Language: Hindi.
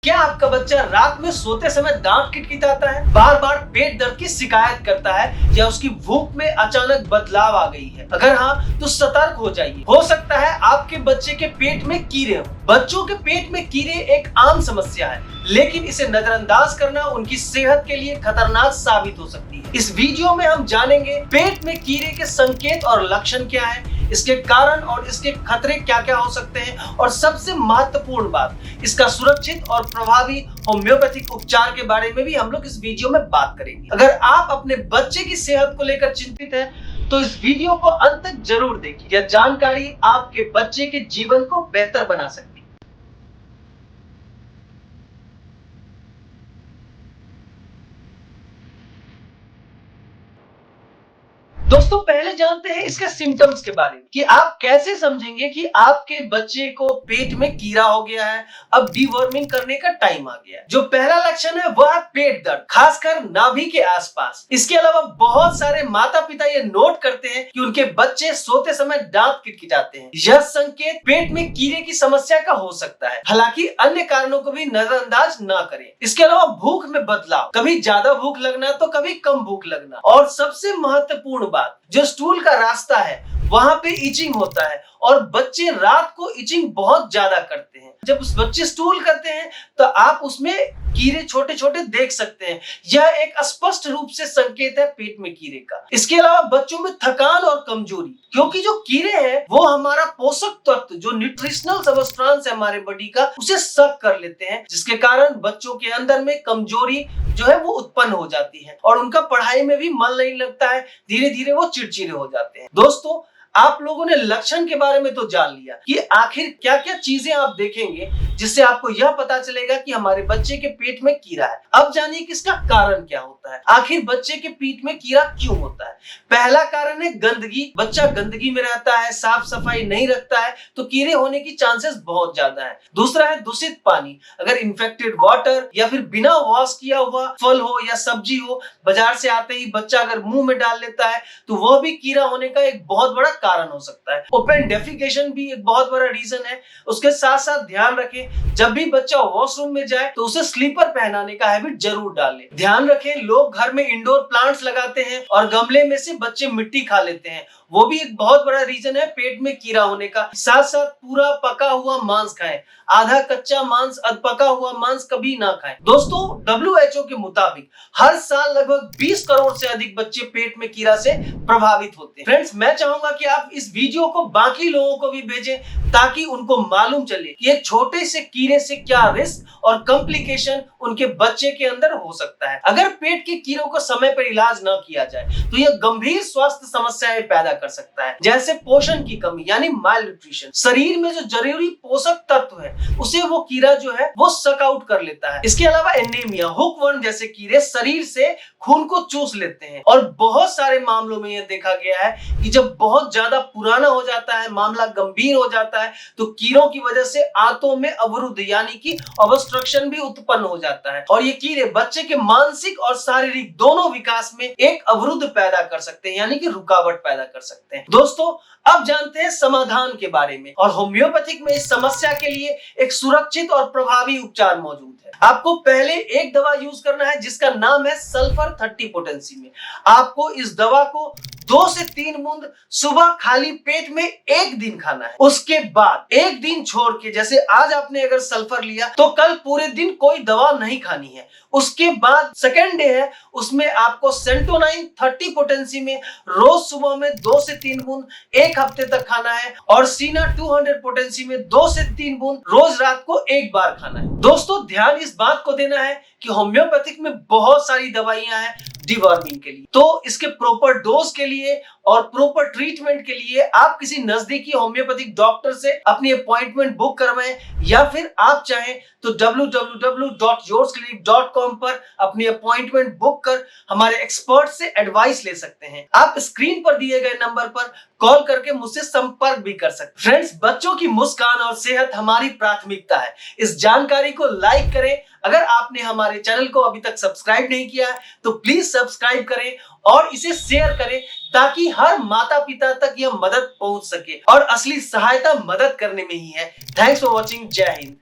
क्या आपका बच्चा रात में सोते समय दांत किटकिटाता है, बार बार पेट दर्द की शिकायत करता है या उसकी भूख में अचानक बदलाव आ गई है? अगर हाँ तो सतर्क हो जाइए। हो सकता है आपके बच्चे के पेट में कीड़े हो। बच्चों के पेट में कीड़े एक आम समस्या है, लेकिन इसे नजरअंदाज करना उनकी सेहत के लिए खतरनाक साबित हो सकती है। इस वीडियो में हम जानेंगे पेट में कीड़े के संकेत और लक्षण क्या है, इसके कारण और इसके खतरे क्या क्या हो सकते हैं, और सबसे महत्वपूर्ण बात, इसका सुरक्षित और प्रभावी होम्योपैथिक उपचार के बारे में भी हम लोग इस वीडियो में बात करेंगे। अगर आप अपने बच्चे की सेहत को लेकर चिंतित हैं तो इस वीडियो को अंत तक जरूर देखिए। यह जानकारी आपके बच्चे के जीवन को बेहतर बना सकती है। दोस्तों पहले जानते हैं इसके सिम्टम्स के बारे में, कि आप कैसे समझेंगे कि आपके बच्चे को पेट में कीड़ा हो गया है, अब डीवर्मिंग करने का टाइम आ गया है। जो पहला लक्षण है वह है पेट दर्द, खासकर नाभि के आसपास। इसके अलावा बहुत सारे माता पिता ये नोट करते हैं कि उनके बच्चे सोते समय दांत किटकिटाते हैं। यह संकेत पेट में कीड़े की समस्या का हो सकता है, हालांकि अन्य कारणों को भी नजरअंदाज न करें। इसके अलावा भूख में बदलाव, कभी ज्यादा भूख लगना तो कभी कम भूख लगना, और सबसे महत्वपूर्ण जो स्टूल का रास्ता है वहां पे इचिंग होता है, और बच्चे रात को इचिंग बहुत ज्यादा करते हैं। जब उस बच्चे स्टूल करते हैं तो आप उसमें कीड़े छोटे छोटे देख सकते हैं। यह एक स्पष्ट रूप से संकेत है पेट में कीड़े का। इसके अलावा बच्चों में थकान और कमजोरी, क्योंकि जो कीड़े हैं वो हमारा पोषक तत्व, जो न्यूट्रिशनल सबस्ट्रेंस है हमारे बॉडी का, उसे सक कर लेते हैं, जिसके कारण बच्चों के अंदर में कमजोरी जो है वो उत्पन्न हो जाती है और उनका पढ़ाई में भी मन नहीं लगता है। धीरे धीरे वो चिड़चिड़े हो जाते हैं। दोस्तों आप लोगों ने लक्षण के बारे में तो जान लिया कि आखिर क्या क्या चीजें आप देखेंगे जिससे आपको यह पता चलेगा कि हमारे बच्चे के पेट में कीड़ा है। अब जानिए कि इसका कारण क्या होता है, आखिर बच्चे के पेट में कीड़ा क्यों होता है। पहला कारण है गंदगी। बच्चा गंदगी में रहता है, साफ सफाई नहीं रखता है, तो कीड़े होने की चांसेस बहुत ज्यादा है। दूसरा है दूषित पानी। अगर इन्फेक्टेड वाटर या फिर बिना वॉश किया हुआ फल हो या सब्जी हो, बाजार से आते ही बच्चा अगर मुंह में डाल लेता है तो वह भी कीड़ा होने का एक बहुत बड़ा कारण हो सकता है। ओपन डेफिकेशन भी एक बहुत बड़ा रीजन है। उसके साथ साथ ध्यान रखें, जब भी बच्चा वॉशरूम में जाए तो उसे स्लीपर पहनाने का हैबिट जरूर डालें। ध्यान रखें, लोग घर में इंडोर प्लांट्स लगाते हैं और गमले में से बच्चे मिट्टी खा लेते हैं, वो भी एक बहुत बड़ा रीजन है पेट में कीड़ा होने का। साथ साथ पूरा पका हुआ मांस खाएं, आधा कच्चा मांस, अध पका हुआ मांस कभी ना खाएं। दोस्तों WHO के मुताबिक हर साल लगभग 20 करोड़ से अधिक बच्चे पेट में कीड़ा से प्रभावित होते हैं। फ्रेंड्स, मैं चाहूंगा कि आप इस वीडियो को बाकी लोगों को भी भेजें, ताकि उनको मालूम चले कि एक छोटे से कीड़े से क्या रिस्क और कॉम्प्लिकेशन उनके बच्चे के अंदर हो सकता है। अगर पेट के कीड़ों को समय पर इलाज न किया जाए तो यह गंभीर स्वास्थ्य समस्याएं पैदा कर सकता है, जैसे पोषण की कमी यानी माल न्यूट्रिशन। शरीर में जो जरूरी पोषक तत्व है उसे वो कीड़ा जो है वो सक आउट कर लेता है। इसके अलावा एनीमिया, हुकवर्म जैसे कीड़े शरीर से खून को चूस लेते हैं, और बहुत सारे मामलों में यह देखा गया है कि जब बहुत ज्यादा पुराना हो जाता है, मामला गंभीर हो जाता है, तो कीड़ों की वजह से आंतों में अवरुद्ध यानी कि ऑब्स्ट्रक्शन भी उत्पन्न हो जाता है, और ये कीड़े बच्चे के मानसिक और शारीरिक दोनों विकास में एक अवरुद्ध पैदा कर सकते हैं, यानी कि रुकावट पैदा कर सकते हैं। दोस्तों अब जानते हैं समाधान के बारे में, और होम्योपैथिक में इस समस्या के लिए एक सुरक्षित और प्रभावी उपचार मौजूद है। आपको पहले एक दवा यूज करना है जिसका नाम है सल्फर 30 पोटेंसी में। आपको इस दवा को 2 से 3 बूंद सुबह खाली पेट में एक दिन खाना है। उसके बाद एक दिन छोड़ के, जैसे आज आपने अगर सल्फर लिया तो कल पूरे दिन कोई दवा नहीं खानी है। उसके बाद सेकेंड डे है, उसमें आपको सेंटोनाइन 30 पोटेंसी में रोज सुबह में 2 से 3 बूंद एक हफ्ते तक खाना है, और सीना 200 पोटेंसी में 2 से 3 बूंद रोज रात को एक बार खाना है। दोस्तों ध्यान इस बात को देना है कि होम्योपैथिक में बहुत सारी दवाइयां हैं डिवर्मिंग के लिए, तो इसके प्रॉपर डोज के लिए और प्रॉपर ट्रीटमेंट के लिए आप किसी नजदीकी होम्योपैथिक डॉक्टर से अपनी अपॉइंटमेंट बुक करवाएं, या फिर आप चाहें तो www.yoursclinic.com पर अपनी अपॉइंटमेंट बुक कर हमारे एक्सपर्ट से एडवाइस ले सकते हैं। आप स्क्रीन पर दिए गए नंबर पर कॉल करके मुझसे संपर्क भी कर सकते हैं। फ्रेंड्स, बच्चों की मुस्कान और सेहत हमारी प्राथमिकता है। इस जानकारी को लाइक करें। अगर आपने हमारे चैनल को अभी तक सब्सक्राइब नहीं किया है तो प्लीज सब्सक्राइब करें और इसे शेयर करें, ताकि हर माता पिता तक यह मदद पहुंच सके, और असली सहायता मदद करने में ही है। Thanks for watching. जय हिंद।